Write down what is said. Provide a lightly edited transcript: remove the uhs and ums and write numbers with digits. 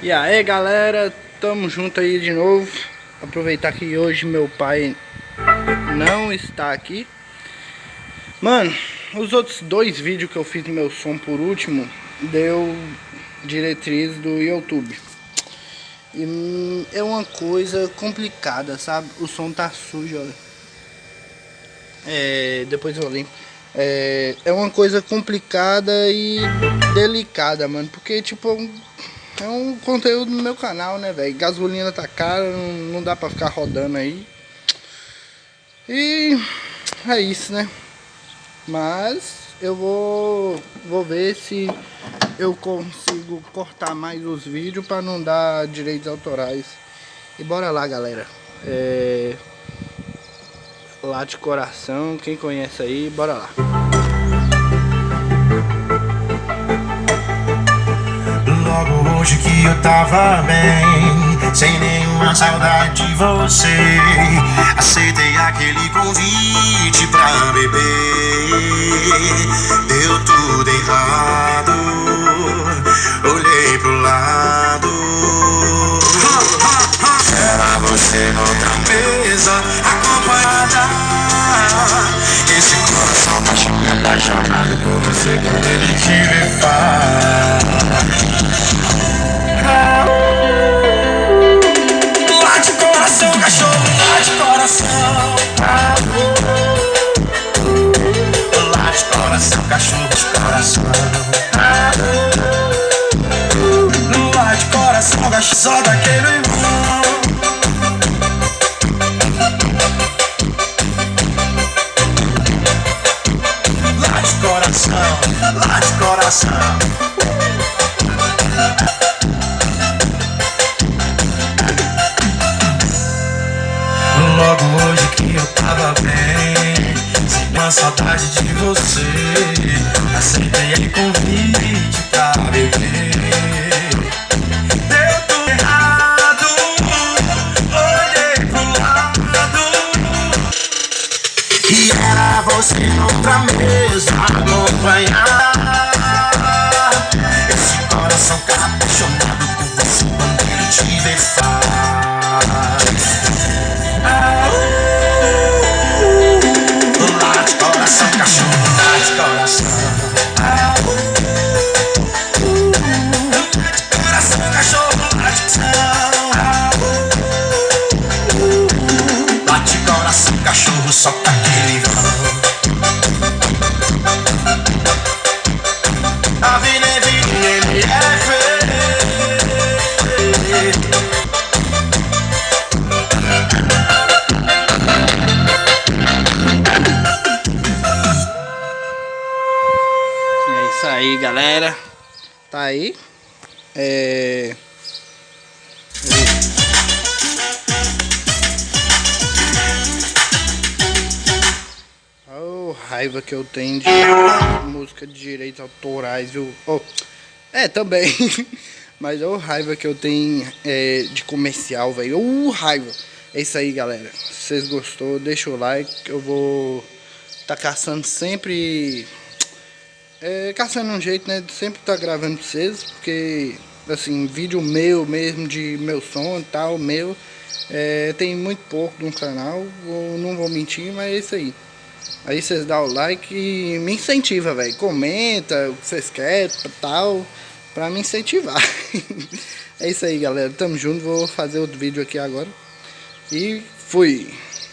E aí galera, tamo junto aí de novo. Aproveitar que hoje meu pai não está aqui. Mano, os outros dois vídeos que eu fiz no meu som por último deu diretriz do YouTube. E é uma coisa complicada, sabe? O som tá sujo, olha. Depois eu limpo. É uma coisa complicada e delicada, mano. Porque tipo, é um conteúdo no meu canal, né, velho? Gasolina tá cara, não dá pra ficar rodando aí. E é isso, né? Mas eu vou ver se eu consigo cortar mais os vídeos pra não dar direitos autorais. E bora lá, galera. Lá de coração, quem conhece aí, bora lá. Logo hoje que eu tava bem, sem nenhuma saudade de você, aceitei aquele convite pra beber. Deu tudo errado, olhei pro lado, era você noutra mesa, acompanhada. Esse coração tá apaixonado por você quando ele te vê lá de coração, cachorro, lá de coração. Lá de coração, cachorro de coração. Lá de coração, cachorro só daquele irmão. Lá de coração. Logo hoje que eu tava bem, sem uma saudade de você, aceitei aquele convite pra beber. Deu tudo errado, olhei pro lado, e era você noutra mesa, acompanhar. Esse coração tá apaixonado por você quando ele te vê lá de coração, cachorro, lá de coração. Lá de coração, cachorro, lá de coração. Lá de coração, cachorro, só tá aquele vão. A vida é vida, ele é feio. É isso aí, galera. Tá aí. Oh, raiva que eu tenho de música de direitos autorais, viu? Oh, também. Mas oh, raiva que eu tenho de comercial, velho. Oh, raiva. É isso aí, galera. Se vocês gostou, deixa o like. Eu vou tá caçando sempre. Caçando um jeito, né? De sempre tá gravando pra vocês. Porque, assim, vídeo meu mesmo, de meu som e tal, meu. Tem muito pouco no canal. Não vou mentir, mas é isso aí. Aí vocês dão o like e me incentiva, velho. Comenta o que vocês querem, tal, pra me incentivar. É isso aí, galera. Tamo junto. Vou fazer outro vídeo aqui agora. E fui.